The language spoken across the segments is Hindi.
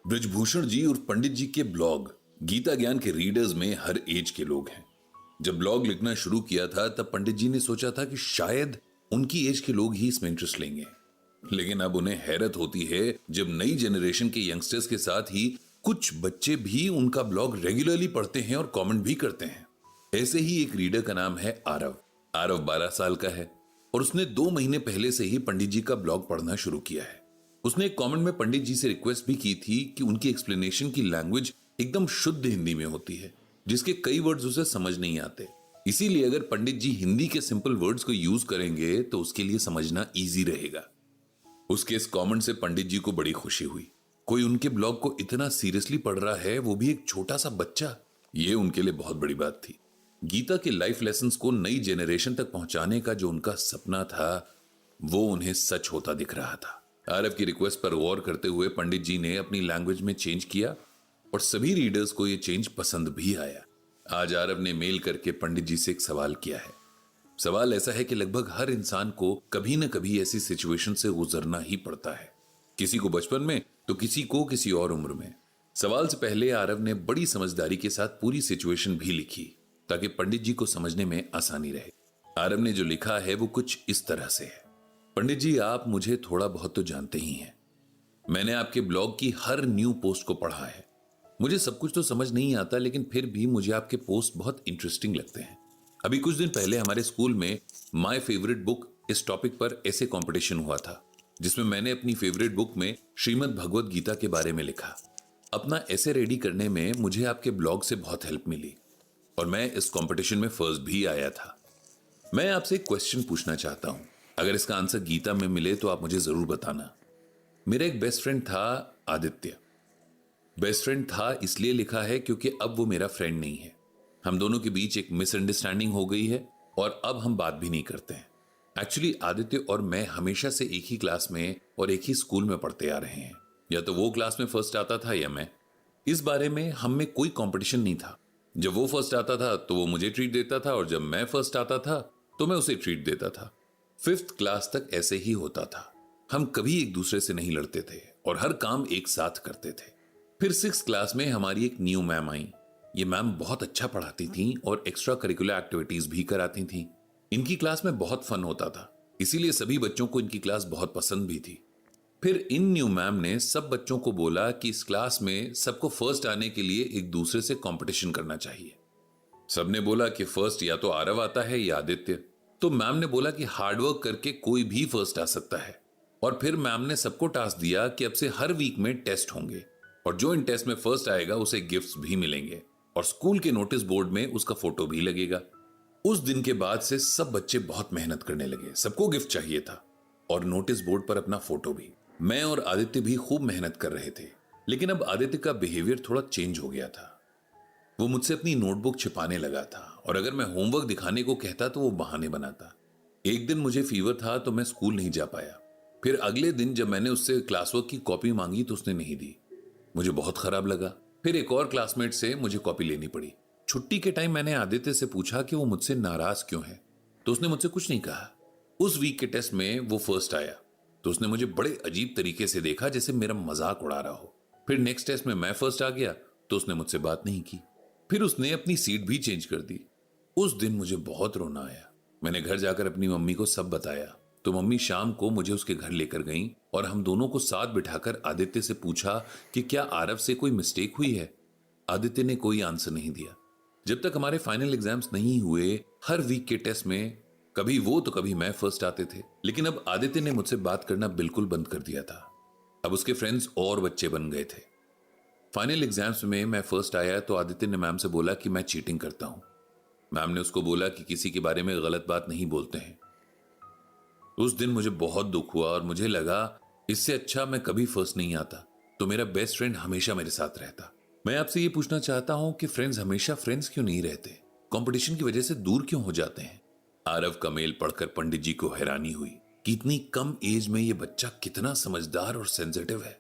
ब्रिजभूषण जी और पंडित जी के ब्लॉग गीता ज्ञान के रीडर्स में हर एज के लोग हैं। जब ब्लॉग लिखना शुरू किया था तब पंडित जी ने सोचा था कि शायद उनकी एज के लोग ही इसमें इंटरेस्ट लेंगे, लेकिन अब उन्हें हैरत होती है जब नई जनरेशन के यंगस्टर्स के साथ ही कुछ बच्चे भी उनका ब्लॉग रेगुलरली पढ़ते हैं और कमेंट भी करते हैं। ऐसे ही एक रीडर का नाम है आरव। आरव 12 साल का है और उसने 2 महीने पहले से ही पंडित जी का ब्लॉग पढ़ना शुरू किया है। उसने एक कमेंट में पंडित जी से रिक्वेस्ट भी की थी कि उनकी एक्सप्लेनेशन की लैंग्वेज एकदम शुद्ध हिंदी में होती है, जिसके कई वर्ड्स उसे समझ नहीं आते। इसीलिए अगर पंडित जी हिंदी के सिंपल वर्ड्स को यूज करेंगे तो उसके लिए समझना इजी रहेगा। उसके इस कमेंट से पंडित जी को बड़ी खुशी हुई। कोई उनके ब्लॉग को इतना सीरियसली पढ़ रहा है, वो भी एक छोटा सा बच्चा। ये उनके लिए बहुत बड़ी बात थी। गीता के लाइफ लेसन्स को नई जेनरेशन तक पहुंचाने का जो उनका सपना था वो उन्हें सच होता दिख रहा था। आरव की रिक्वेस्ट पर गौर करते हुए पंडित जी ने अपनी लैंग्वेज में चेंज किया और सभी रीडर्स को यह चेंज पसंद भी आया। आज आरव ने मेल करके पंडित जी से एक सवाल किया है। सवाल ऐसा है कि लगभग हर इंसान को कभी न कभी ऐसी सिचुएशन से गुजरना ही पड़ता है, किसी को बचपन में तो किसी को किसी और उम्र में। सवाल से पहले आरव ने बड़ी समझदारी के साथ पूरी सिचुएशन भी लिखी ताकि पंडित जी को समझने में आसानी रहे। आरव ने जो लिखा है वो कुछ इस तरह से है। पंडित जी, आप मुझे थोड़ा बहुत तो जानते ही हैं। मैंने आपके ब्लॉग की हर न्यू पोस्ट को पढ़ा है। मुझे सब कुछ तो समझ नहीं आता, लेकिन फिर भी मुझे आपके पोस्ट बहुत इंटरेस्टिंग लगते हैं। अभी कुछ दिन पहले हमारे स्कूल में माय फेवरेट बुक इस टॉपिक पर ऐसे कंपटीशन हुआ था, जिसमें मैंने अपनी फेवरेट बुक में श्रीमद् भगवद गीता के बारे में लिखा। अपना ऐसे रेडी करने में मुझे आपके ब्लॉग से बहुत हेल्प मिली और मैं इस कंपटीशन में फर्स्ट भी आया था। मैं आपसे एक क्वेश्चन पूछना चाहता हूं, अगर इसका आंसर गीता में मिले तो आप मुझे जरूर बताना। मेरा एक बेस्ट फ्रेंड था आदित्य। बेस्ट फ्रेंड था इसलिए लिखा है क्योंकि अब वो मेरा फ्रेंड नहीं है। हम दोनों के बीच एक मिसअंडरस्टैंडिंग हो गई है और अब हम बात भी नहीं करते हैं। एक्चुअली आदित्य और मैं हमेशा से एक ही क्लास में और एक ही स्कूल में पढ़ते आ रहे हैं। या तो वो क्लास में फर्स्ट आता था या मैं। इस बारे में हम में कोई कंपटीशन नहीं था। जब वो फर्स्ट आता था तो वो मुझे ट्रीट देता था और जब मैं फर्स्ट आता था तो मैं उसे ट्रीट देता था। 5th क्लास तक ऐसे ही होता था। हम कभी एक दूसरे से नहीं लड़ते थे और हर काम एक साथ करते थे। फिर 6th क्लास में हमारी एक न्यू मैम आई। ये मैम बहुत अच्छा पढ़ाती थी और एक्स्ट्रा करिकुलर एक्टिविटीज भी कराती थी। इनकी क्लास में बहुत फन होता था, इसीलिए सभी बच्चों को इनकी क्लास बहुत पसंद भी थी। फिर इन न्यू मैम ने सब बच्चों को बोला कि इस क्लास में सबको फर्स्ट आने के लिए एक दूसरे से कंपटीशन करना चाहिए। सबने बोला कि फर्स्ट या तो आरव आता है या आदित्य। तो मैम ने बोला कि हार्डवर्क करके कोई भी फर्स्ट आ सकता है। और फिर मैम ने सबको टास्क दिया कि अब से हर वीक में टेस्ट होंगे और जो इन टेस्ट में फर्स्ट आएगा उसे गिफ्ट्स भी मिलेंगे और स्कूल के नोटिस बोर्ड में उसका फोटो भी लगेगा। उस दिन के बाद से सब बच्चे बहुत मेहनत करने लगे। सबको गिफ्ट चाहिए था और नोटिस बोर्ड पर अपना फोटो भी। मैं और आदित्य भी खूब मेहनत कर रहे थे, लेकिन अब आदित्य का बिहेवियर थोड़ा चेंज हो गया था। वो मुझसे अपनी नोटबुक छिपाने लगा था और अगर मैं होमवर्क दिखाने को कहता तो वो बहाने बनाता। एक दिन मुझे फीवर था तो मैं स्कूल नहीं जा पाया। फिर अगले दिन जब मैंने उससे क्लासवर्क की कॉपी मांगी तो उसने नहीं दी। मुझे बहुत खराब लगा। फिर एक और क्लासमेट से मुझे कॉपी लेनी पड़ी। छुट्टी के टाइम मैंने आदित्य से पूछा कि वो मुझसे नाराज क्यों है, तो उसने मुझसे कुछ नहीं कहा। उस वीक के टेस्ट में वो फर्स्ट आया तो उसने मुझे बड़े अजीब तरीके से देखा, जैसे मेरा मजाक उड़ा रहा हो। फिर नेक्स्ट टेस्ट में मैं फर्स्ट आ गया तो उसने मुझसे बात नहीं की। फिर उसने अपनी सीट भी चेंज कर दी। उस दिन मुझे बहुत रोना आया। मैंने घर जाकर अपनी मम्मी को सब बताया तो मम्मी शाम को मुझे उसके घर लेकर गईं और हम दोनों को साथ बिठाकर आदित्य से पूछा कि क्या आरव से कोई मिस्टेक हुई है। आदित्य ने कोई आंसर नहीं दिया। जब तक हमारे फाइनल एग्जाम्स नहीं हुए, हर वीक के टेस्ट में कभी वो तो कभी मैं फर्स्ट आते थे। लेकिन अब आदित्य ने मुझसे बात करना बिल्कुल बंद कर दिया था। अब उसके फ्रेंड्स और बच्चे बन गए थे। फाइनल एग्जाम्स में मैं फर्स्ट आया तो आदित्य ने मैम से बोला कि मैं चीटिंग करता हूं। मैम ने उसको बोला कि किसी के बारे में गलत बात नहीं बोलते हैं। उस दिन मुझे बहुत दुख हुआ और मुझे लगा इससे अच्छा मैं कभी फर्स्ट नहीं आता तो मेरा बेस्ट फ्रेंड हमेशा मेरे साथ रहता। मैं आपसे ये पूछना चाहता हूं कि फ्रेंड्स हमेशा फ्रेंड्स क्यों नहीं रहते? कंपटीशन की वजह से दूर क्यों हो जाते हैं? आरव का मेल पढ़कर पंडित जी को हैरानी हुई कि इतनी कम एज में ये बच्चा कितना समझदार और सेंसिटिव है।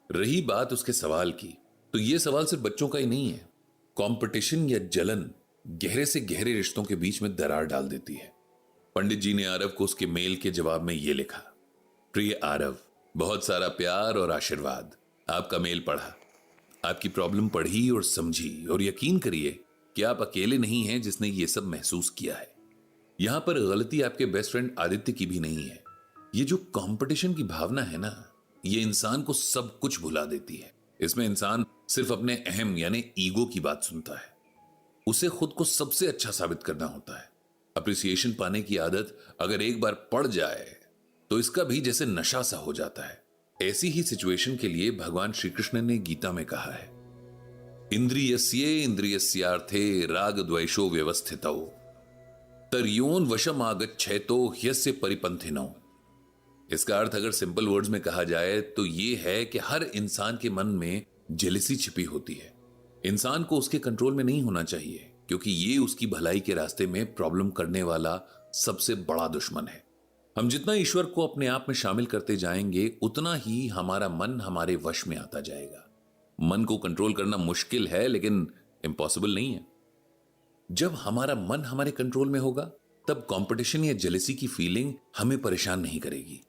रही बात उसके सवाल की, तो ये सवाल सिर्फ बच्चों का ही नहीं है। कंपटीशन या जलन गहरे से गहरे रिश्तों के बीच में दरार डाल देती है। पंडित जी ने आरव को उसके मेल के जवाब में यह लिखा, प्रिय आरव, बहुत सारा प्यार और आशीर्वाद। आपका मेल पढ़ा आपकी प्रॉब्लम पढ़ी और समझी, और यकीन करिए कि आप अकेले नहीं हैं जिसने ये सब महसूस किया है। यहां पर गलती आपके बेस्ट फ्रेंड आदित्य की भी नहीं है। ये जो कंपटीशन की भावना है ना, ये इंसान को सब कुछ भुला देती है। इसमें इंसान सिर्फ अपने अहम यानी ईगो की बात सुनता है। उसे खुद को सबसे अच्छा साबित करना होता है। अप्रिसिएशन पाने की आदत अगर एक बार पड़ जाए तो इसका भी जैसे नशा सा हो जाता है। ऐसी ही सिचुएशन के लिए भगवान श्री कृष्ण ने गीता में कहा है, इंद्रियस्ये इंद्रियस्यार्थे राग द्वेषो व्यवस्थितौ तर्योन वशम आगच्छेतो ह्यस्य परिपंथिनो। इसका अर्थ अगर सिंपल वर्ड्स में कहा जाए तो यह है कि हर इंसान के मन में जेलसी छिपी होती है। इंसान को उसके कंट्रोल में नहीं होना चाहिए, क्योंकि ये उसकी भलाई के रास्ते में प्रॉब्लम करने वाला सबसे बड़ा दुश्मन है। हम जितना ईश्वर को अपने आप में शामिल करते जाएंगे उतना ही हमारा मन हमारे वश में आता जाएगा। मन को कंट्रोल करना मुश्किल है लेकिन इम्पॉसिबल नहीं है। जब हमारा मन हमारे कंट्रोल में होगा तब कंपटीशन या जेलसी की फीलिंग हमें परेशान नहीं करेगी।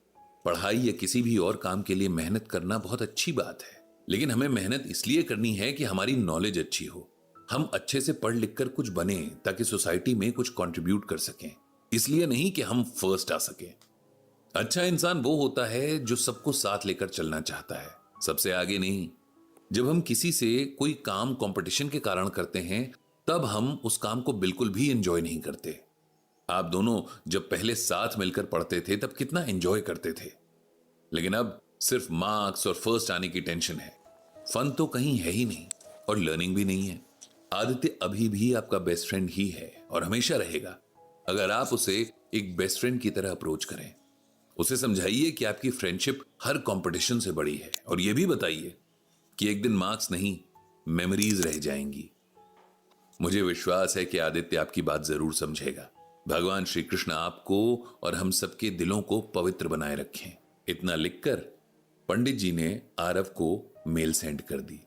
पढ़ाई या किसी भी और काम के लिए मेहनत करना बहुत अच्छी बात है, लेकिन हमें मेहनत इसलिए करनी है कि हमारी नॉलेज अच्छी हो, हम अच्छे से पढ़ लिख कर कुछ बने ताकि सोसाइटी में कुछ कंट्रीब्यूट कर सकें, इसलिए नहीं कि हम फर्स्ट आ सके। अच्छा इंसान वो होता है जो सबको साथ लेकर चलना चाहता है, सबसे आगे नहीं। जब हम किसी से कोई काम कंपटीशन के कारण करते हैं तब हम उस काम को बिल्कुल भी एंजॉय नहीं करते। आप दोनों जब पहले साथ मिलकर पढ़ते थे तब कितना एंजॉय करते थे, लेकिन अब सिर्फ मार्क्स और फर्स्ट आने की टेंशन है। फन तो कहीं है ही नहीं और लर्निंग भी नहीं है। आदित्य अभी भी आपका बेस्ट फ्रेंड ही है और हमेशा रहेगा, अगर आप उसे एक बेस्ट फ्रेंड की तरह अप्रोच करें। उसे समझाइए कि आपकी फ्रेंडशिप हर कंपटीशन से बड़ी है, और यह भी बताइए कि एक दिन मार्क्स नहीं मेमोरीज रह जाएंगी। मुझे विश्वास है कि आदित्य आपकी बात जरूर समझेगा। भगवान श्री कृष्ण आपको और हम सबके दिलों को पवित्र बनाए रखें। इतना लिखकर पंडित जी ने आरव को मेल सेंड कर दी।